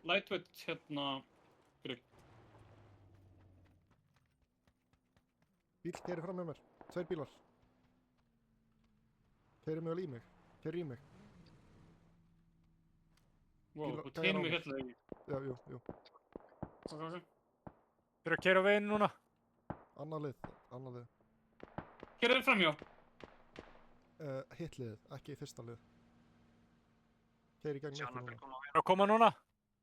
lightweight hérna fyrir. Bíl keyrir fram með mér. 2 bílar. Keyrir mig og í mig. Keyrir í mig. Wow, Bílar- og gæjar á teinu mér. hérna í. Já, jú. Ok. Þeir eru að keyra á veginn núna. Annað lið. Hér er framjá. Hitt liðið, ekki fyrsta lið. Keyrir í gegn mitt núna. Þeir eru að koma núna.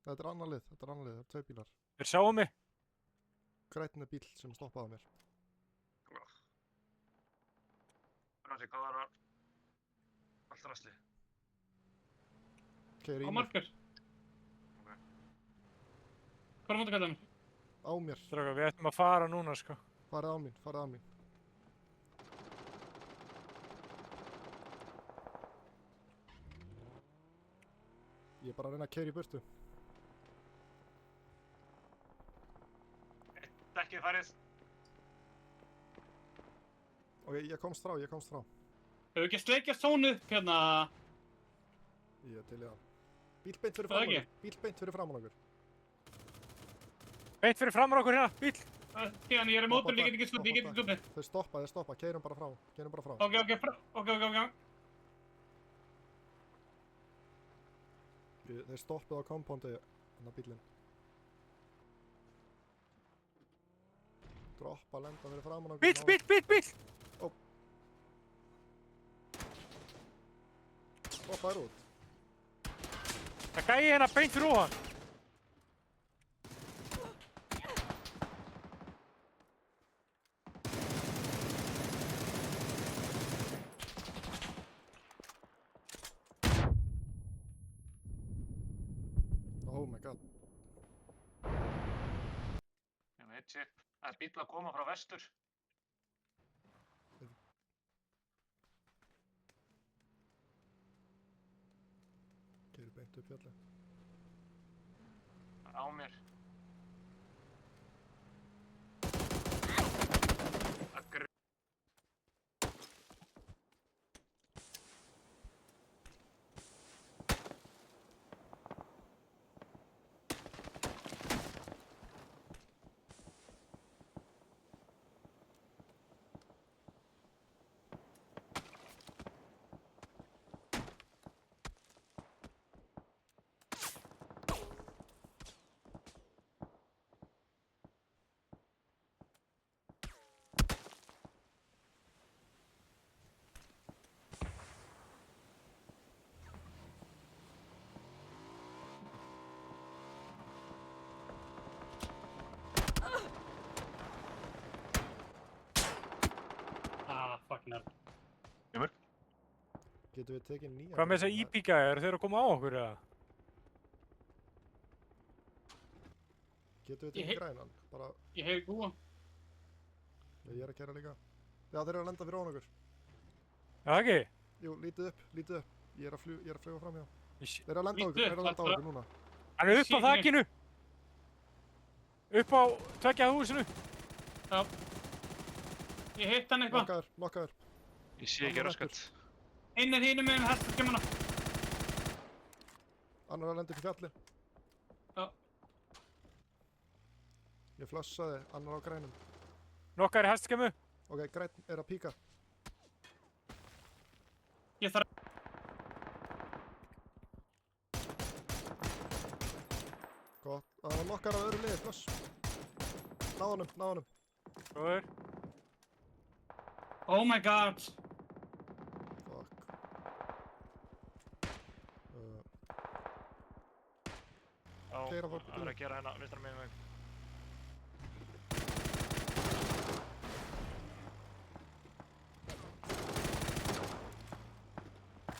Þetta er annað lið, það er 2 bílar. Þeir sjáum mig. Grænn er bíl sem stoppaði mér. Hvað var allt rastlið? Keyrir Á í mig. markar. Hvað er móti kallar mér? Á mér. Strákar, við ættum að fara núna, sko. Farið á mín. Ég er bara að reyna að keyra í burtu. Dekkið farið. Ok, ég komst frá. Hefur ekki að sleikja sónu upp hérna? Ég er til í það. Bíl beint fyrir Það framan ekki? okkur. Bíl beint fyrir framan okkur. Beint fyrir framar okkur hérna, bíl. Hérna, ég er í mótur, ég get ekki skutni. Þeir stoppa. Keyrum bara frá. Ok. Þeir stoppuð á kompóndi, þannig bílinn. Droppa, lenda fyrir framan okkur. Bíl. Stoppa þér út. Það gæi hérna beint fyrir ofan. Oh my god. Ég veit sér. Það er bíll að koma frá vestur. Keyrir beint upp fjallið. Á mér. Fucking hell. Getum við tekið nýja? Hvað með þessa ípíka? Eru þeir að koma á okkur, eða? Getum við tekið grænan? Bara, Ég heyri gúa. ég er að keyra líka. Já, þeir eru að lenda fyrir ofan okkur. Já, ekki? Jú, lítið upp. Ég er að fluga framhjá. Ég- Þeir eru að lenda á Lítið okkur, upp, núna. Hann er upp á Shit, þakinu. Upp á tveggja húsinu. Ég hitt hann eitthvað. Nokkaður. Ég sé ekki raskat. Einn er hínum með hestakemana. Annar er að lenda upp í fjalli. Já. Ég flassaði, annar á grænum. Nokkar í hestkemmu. Ok, græn er að píka. Ég þarf. Gott. Það var nokkar af öðru liði, flass. Náðu honum. Góður. Oh my god. Fuck. Keyra frá Það er að gera hérna vinstra megin veg.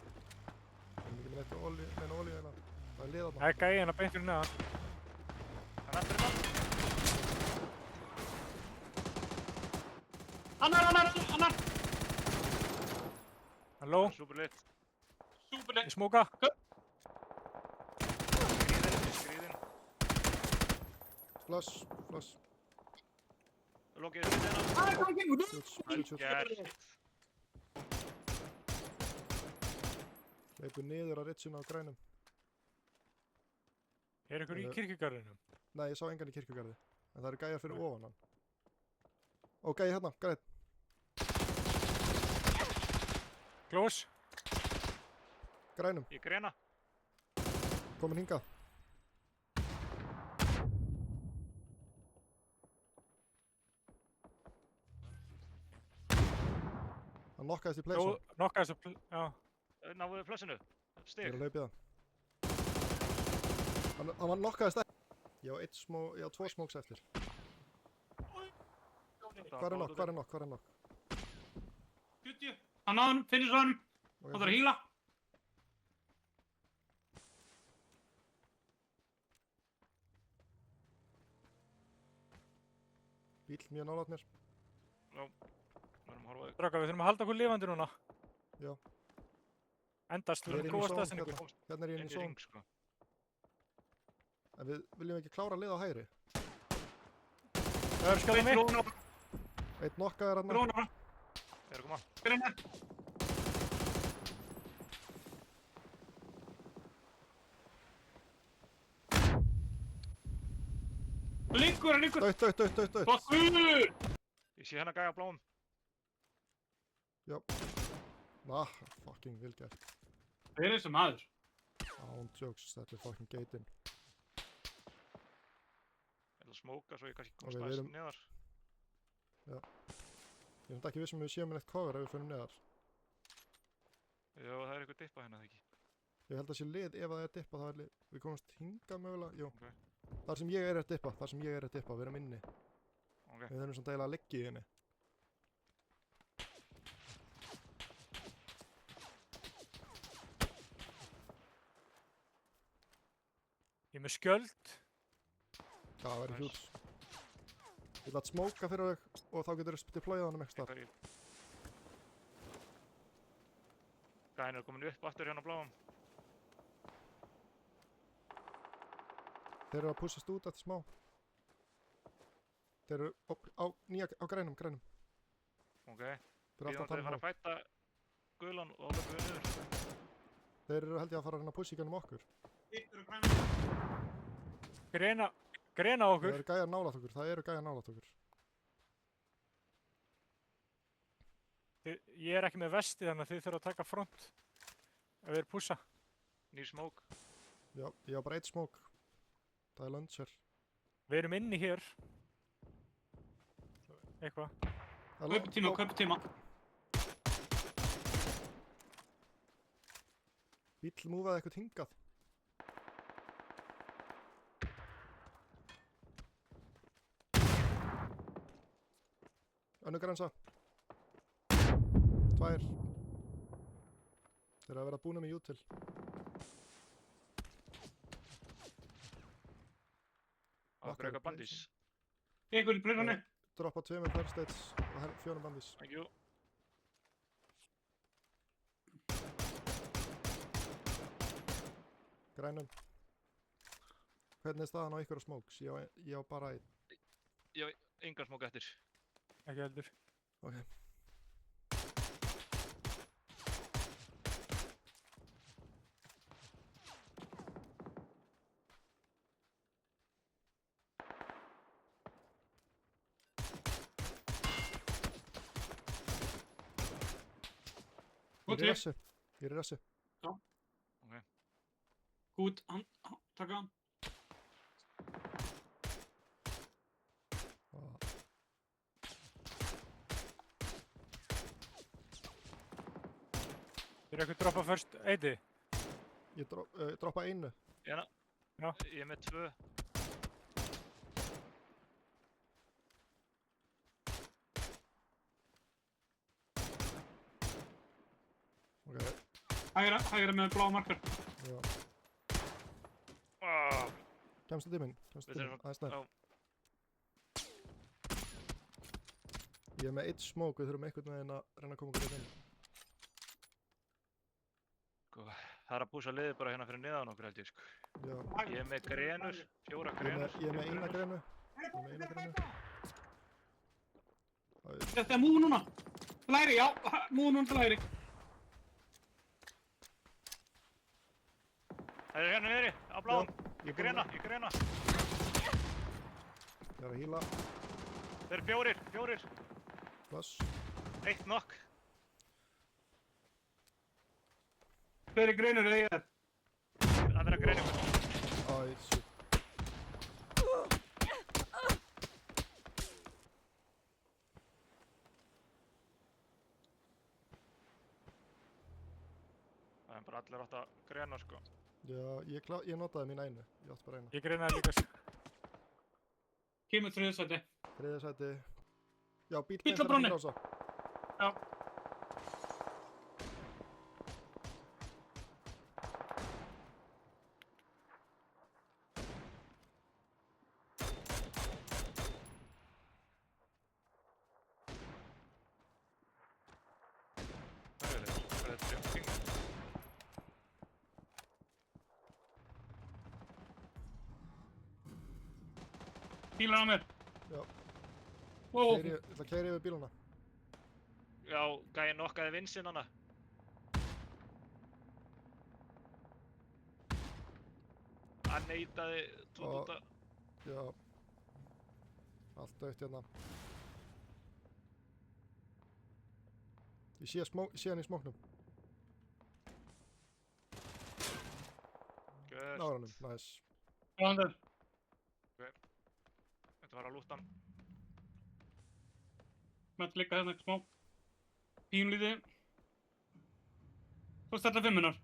Ég er ekki með neitt olíu hérna. Það er liðarna. Það er gæi hérna beint fyrir neðan. Það er aftur hérna. Annar. Halló? Súperlit. Ég smóka. Skriðin. Flass. Lokið þessu hérna. Shoot. Gert. Hleypur niður á ritsuna á grænum. Er ykkur í kirkjugarðinum? Nei, ég sá engan í kirkjugarði. En það eru gæjar fyrir ofan hann. Ó, gæji hérna, græð. Close. Grænum, Ég grena. komin hingað. Hann nokkaðist í pleysa. Nokkaðist upp, já. Náðu flössinu. Ég Stig. er að hlaupa í það. Hann var nokkaðist ekki. Ég á 2 smokes eftir. Hvar er nokk? 70. Hann náði hann, finnir hann. Ok. Það þarf að hýla. Bíll mjög nálægt mér. Verðum að horfa á Draka, við þurfum að halda okkur lifandi núna. Já. Endast, við Ég er erum inn í góða zone staðsendingu. hérna. Hérna er ég inn í inn í zone. ring, sko. En við viljum ekki klára að liða á hægri. Það er skjáðið mig. Eitt nokkaður hann. Gróna frá. Ég er að koma. Grenna. Liggur, hann liggur. Dött. Bokkur! Ég sé hérna gæja á bláum. Fucking vel gert. Það er þessi maður. Án jokes, þetta er fucking gateinn. Ég ætla að smóka svo ég kannski Ok, komst við aðeins erum- neðar. Ég finnst ekki vissum við séum með neitt cover ef við fyrir neðar. Já, það er eitthvað dippa hérna, það ekki? Ég held að sé lið ef það er dippa, þá er lið. Við komumst hingað mögulega, jú. Ok. Þar sem ég er dippa, við erum inni. Ok. Við þurfum samt eiginlega að liggja í henni. Ég er með skjöld. Já, það verður Nice. hjúts. Ég ætla að smóka fyrir þau og þá getur við deployað honum ekki starf. Gæin er komin upp aftur hérna á bláum. Þeir eru að pushast út eftir smá. Þeir eru á grænum. Ok. Þeir eru Bíðum alltaf þeir fara að fæta gulan og löpum við niður. Þeir eru held ég að fara að reyna að pusha í gennum okkur. Liggur og græna. Grena Það okkur. eru gæjar nálægt okkur. Ég er ekki með vesti þannig að þið þurfa að taka front. Ef við erum pússa. Nýr smók. Já, ég á bara 1 smók. Það er launcher. Við erum inni hér. Eitthvað. Kauputíma. Bíll múfaði eitthvað hingað. Önnur gransa. 2. Þeir eru að vera búna með jútil. Okkur eitthvað bandís. Liggur í brunni. Droppa 2 með first aids og 4 bandís. Thank you. Grænum. Hvernig er staðan á ykkur á smokes? Ég á bara 1. Ég hef engar smók eftir. Ekki heldur. Ok. Gott Ég er í lið. rassi. Ég er í rassi. Gút, taka hann. Þeir eru eitthvað droppa first aidi. Ég droppa 1. Hérna. Já. Ég er með 2. Ok, Hægra með blá markar. já. Ah, Kemstu tíminn, Við þurfum- aðeins nær. já. Ég er með 1 smók, við þurfum einhvern veginn að reyna að koma okkur inn. Sko, það er að púsa liðið bara hérna fyrir neðan okkur held ég, sko. Já, Ég er með grenur, 4 ég grenur. er með eina grenu. Þetta er múð núna. Læri, já. Múð núna til læri. Það er hérna niðri, á bláum. Ég grena. Ég er að hýla. Þeir eru fjórir. Bless. 1 knock. Fleiri greinur eða ég er. Það verður að greina ykkur. Æ, shit. Það er bara allir átt að greina sko. Já, ég notaði mín einu. Ég átti bara eina. Ég greinaði líka. Kemur þriðsæti. Þriðja sæti. Já, bíll Bíll á brúnni. Grása. Já. Það er jumping. Bílar á mér. Já. Wow. Ég ætla að keyra yfir bíluna. Já, gæði nokkaði vinsinn hana. Hann neitaði tóta. Já. Allt dögt hérna. Ég sé hann í smóknum. Náður hannum, nice. Randur. Þetta var að lúta hann. Mætti líka hérna ekki smá. Pínlítið. Þú veist þetta 5 minnar.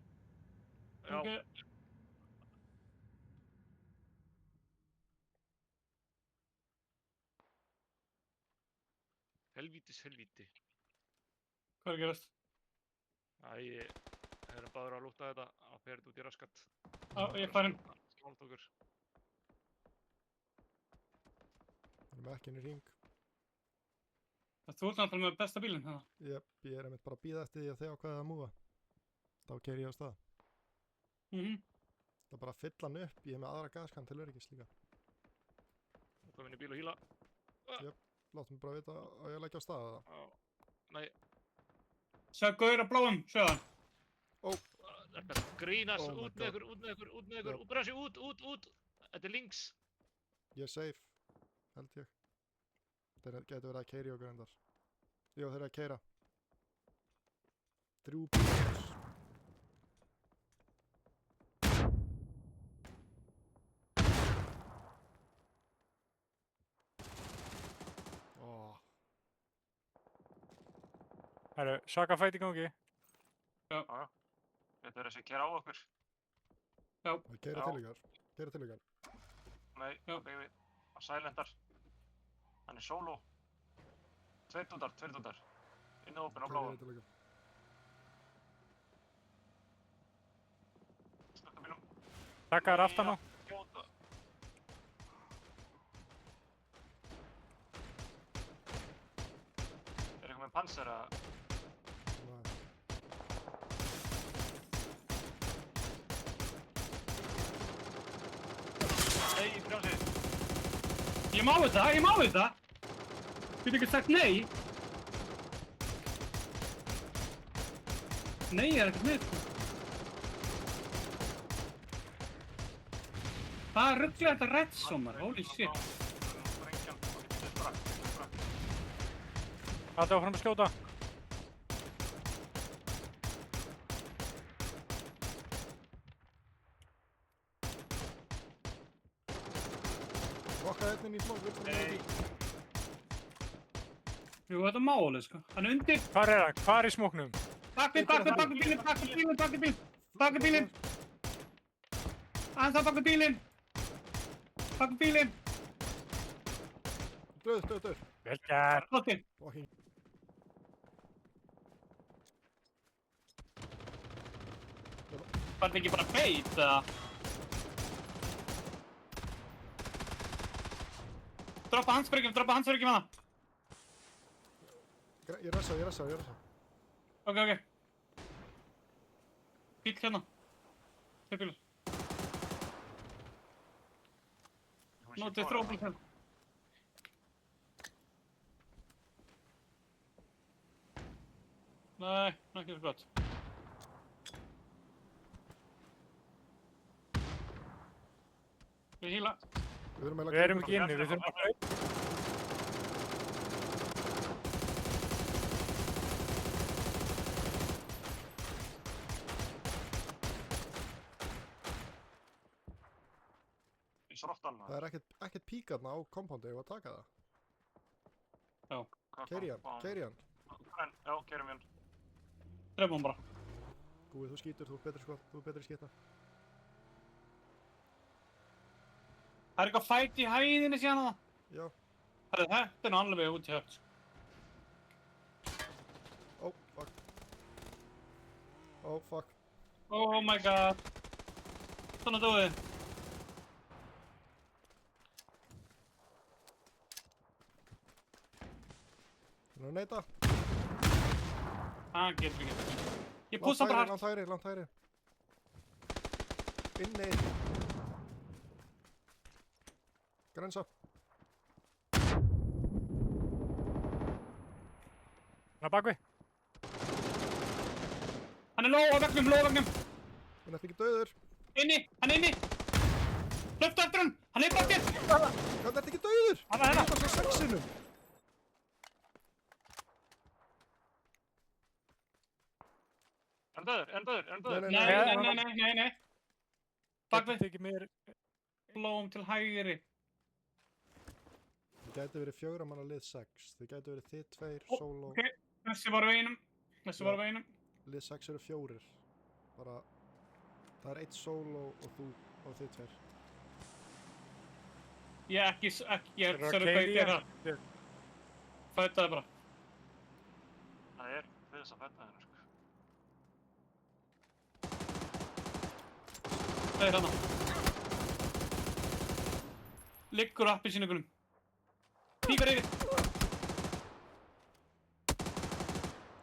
Já. Ok. Helvíti. Hvað er að gerast? Æ, erum báður að lúta þetta að ferð út í raskat. Já, ég er farinn. Smáltókur. Við erum ekki inn í hring. Þú ert náttúrulega með besta bílinn hérna. Jep, ég er einmitt bara að bíða eftir því að þið ákveðið að múa. Þá keyri ég á stað. Það er bara að fylla hann upp, ég er með aðra gaskann til öryggis líka. Þú kom inn í bíl og hýla. Láttum bara vita að ég leggja á stað eða. Já. Nei. Sjá gaur á bláum, sjá það. Þetta grínast, Oh my út með ykkur, Yep. brasi, út. Þetta er links. Ég er safe, held ég. Þeir getur verið að keyra í okkur endar. Jú, þeir eru að keyra. 3 bílar. Herru, Shaka fight í gangi. Já. Þetta er þessi kera á okkur. Það keyra Já. til ykkar. Keyra til ykkar. Nei, Já. baby. Hann silentar. Hann er solo. 2 dúndar. Inn á opin á bláa. Keyra til ykkar. Snötta bílum. Shaka er aftan á. Skjóta. Er eitthvað með panser að... Nei. Nei, brjónsið. Ég má þetta. Þú getur ekki sagt nei. Nei, ég er ekkert með. Hvað rugglar þetta reddsomar? Holy shit. Sprengjan. Þetta er sprakk. Þetta áfram að skjóta. Vakka einn inn í smók, viltu með því? Jú, þetta má alveg, sko. Hann er undir. Hvar er hann? Hvar í smóknum? Bakk við bílinn. Aðeins á bakk við bílinn. Döð. Vel gert. Flotti. Walking. Var þetta ekki bara bait, eða? Droppa handsbyrgjum með það. Ég ressa. Ok. Bíll hérna. 2 bílar. Notið þróbíl hérna. Nei, ekki svo gott. Við hýla. Við erum Við erum ekki inni, við þurfum að hlaupa. Í srottan Það er ekkert pík þarna á kompándi, ef að taka það. Keiri hann. Já, keirum hann. Drefum hann bara. Gúi, þú skýtur, þú er betri skýta. Það er eitthvað fætt í hæðinni síðan að það. Já. Þetta er nú alveg út í högt. Oh, fuck. Oh, fuck. Oh my god. Svona dóið. Þú er neita. Það getur ekki. Ég pússa bara hart. Langt hægri. Inni. Grensa. Hann er bakvið. Hann er low á veggnum. Hann er ekki döður. Hann er inni. Hlöftu eftir hann. Hann er bara þér. Hann er ekki döður. Hann er hérna. Það er svo 6 sinnum. Er hann döður? Nei. Bakvið. Þetta tekið mér. Blóm til hægri. Það gæti verið 4 manna lið 6. Það gæti verið þið 2, solo. Ok, þessi var á einum. Lið 6 eru 4. Bara, það er 1 solo og þú og þið 2. Ég er Þeir sérðu eru að hvað ég keyra. gera. Fætaði bara. Það er fyrir þess að fæta hennar, sko. Það er hana. Liggur appi sínugunum. Píkar yfir.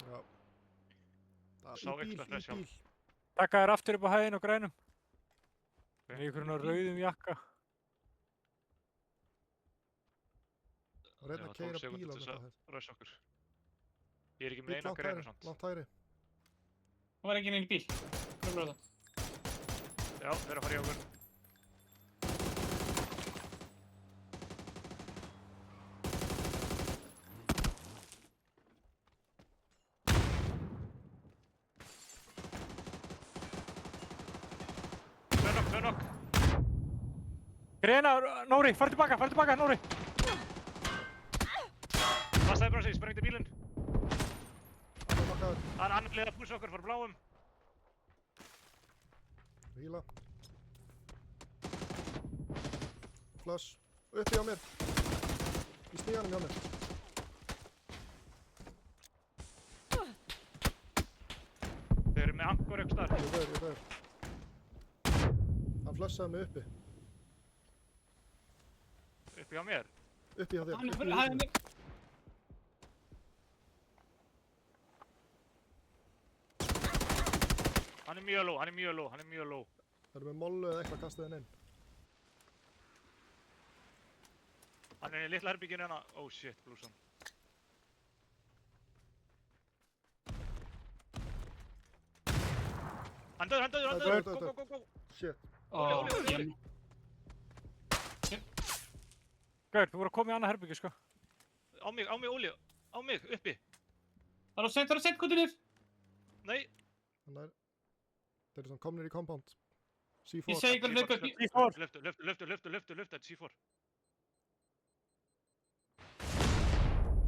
Já. Sá extra flash hjá. Taka þér aftur upp á hæðin og grænum. Með einhverjum rauðum jakka. Og reyna að keira bíl á þetta hæð. Röss okkur. Ég er ekki með eina greinu samt. Langt hægri. Það var ekki inn í bíl. Krumlaðu það. Já, þeir eru að fara í okkur. Tvö nokk. Grena, Nóri, farðu tilbaka, Nóri. Passaði bara sig, sprengdi bílinn. Hann er bakkaður. Hann er að pússa okkur fyrir bláum. Hvíla. Flash. Uppi á mér. Í stíganum hjá mér. Þeir eru með ankor eitthvað starf. Ég dör. Hann flashaði mig uppi. Uppi á mér. Uppi hjá þér. Hann er uppi í fyrir húsinu. hæðinni. Hann er mjög low. Það eru með mollu eða eitthvað kastaði henn inn. Hann er í litla herbygginu hérna. Oh shit, blúsan. Hann döður. Go. Shit. Ég Gaur, þú voru að koma í annað herbyggju, sko. Á mig, Óli. Á mig, uppi. Það er sent kuttinir. Nei. Hann er... Þeir eru svona komnir í compound. C4. Ég segi ykkur hlaupa upp í. Löftu, þetta er C4.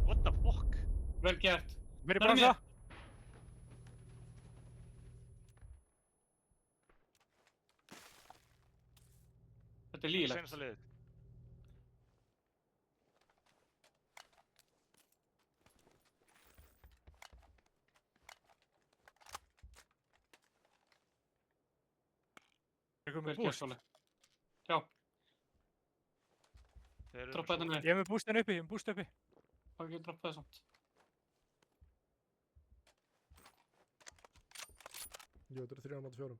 What the fuck? Vel gert. Mér Það er bransa. Þetta er lýgilegt. Seinasta liðið. Ykkur Vel með gert, búst. Óli. Já, Þeir eru droppa þetta niður. Ég er með bústin uppi, Það ekki droppa það samt. Jú, þetta eru 3 á 4.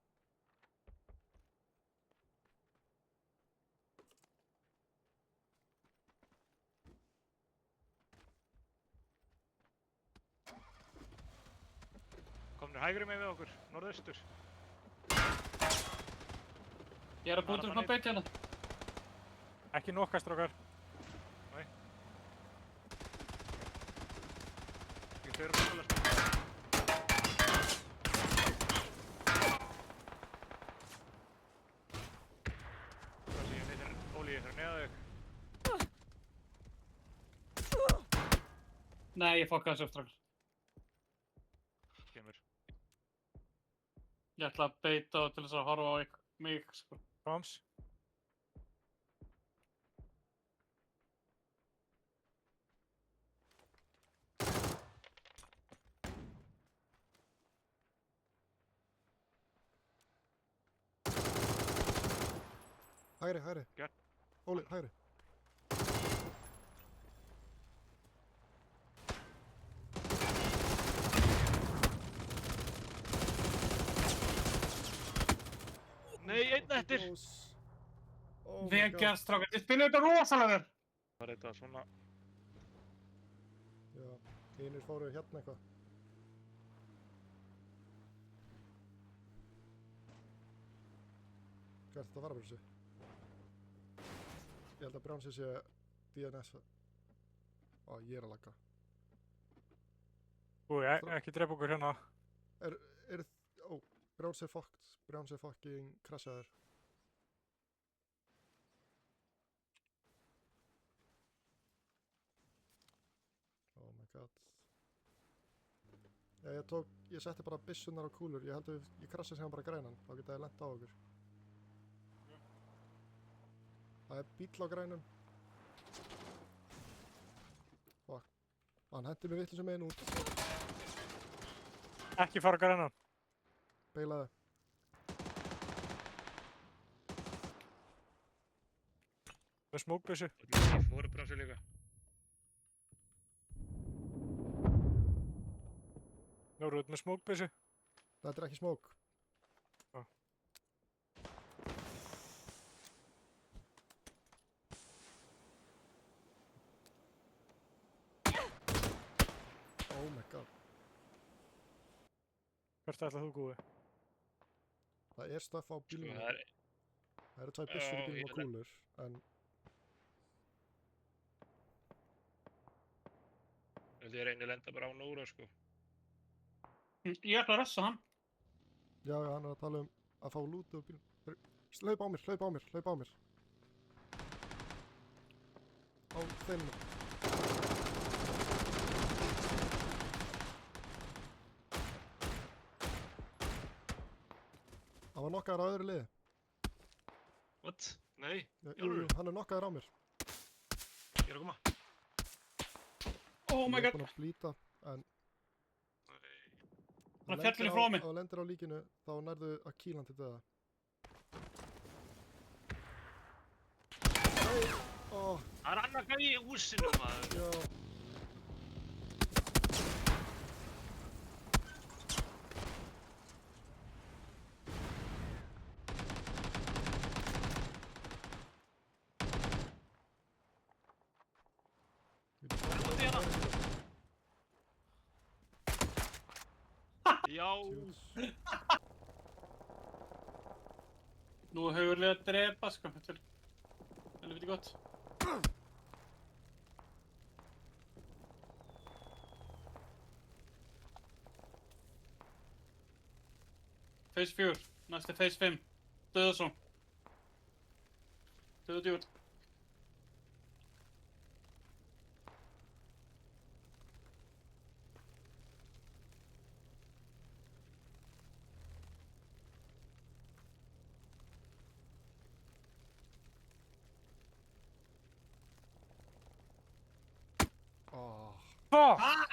Komnir hægri með við okkur, norðaustur. Ég er að búta um svona beiti hérna. Ekki nokkað, strákar. Ekki tveir rúðulega sko. Það sé ég neyðir ólíði fyrir neða þig. Nei, ég fokkaði þessu upp, strákar. Kemur. Ég ætla að beita til þess að horfa á mig, sko. Proms. Hægri, hægri. Gert. Óli, hægri. Nei, einn eftir! Close. Oh my Vel god. gert, strákar. Þið spilum þetta rosalega vel. Það er þetta svona... Já, hinir fóru hérna eitthvað. Hvað er þetta að fara fyrir þessu? Ég held að Brjánsi sé DNS. Ó, ég er að lagga. Úi, ekki drepa okkur hérna. Ó, Brjáns er fucked. Brjáns er fucking crashaður. Oh my god. Já, ég setti bara byssunar á kúlur. Ég held að ég krasja sem bara grænan. Þá geta ég lent á okkur. Það er bíll á grænum. Fuck. Hann hendi mig vitlausum megin út. Ekki fara grænan. Beilaði. Með smókbyssu. Ég fóru bránsi líka. Nóru út með smókbyssu. Þetta er ekki smók. Já. Oh my god. Hvert ætlað þú Gúi? Það er stöff á Sko, bílunum. það er... Það eru tvær byssur í Já, bílum ég og veit það. kúlur, en Ég reyni að lenda bara á Nóra, sko. Ég ætla að ressa hann. já, hann er að tala um að fá lútu úr bílum. Hlaup á mér, hlaup á mér, hlaup á mér. Á þeim. Hann var nokkaður á öðru liði. What? Nei, Jú, alvöru? hann er nokkaður á mér. Ég er að koma. Oh my Ég er god. búinn að blíta, en Hann er fjallinu frá mér. Ef þú lendir á líkinu, þá nærðu að kýla hann til döða. Nei! Ó, Það er annar gæi í húsinu, maður. já. Úti hérna. Já. Nú hefur við að drepa, sko. Þetta er helviti gott. Phase 4. Næst er Phase 5. Döðarsson. Döðadjúr. Ó, Fuck! Ah!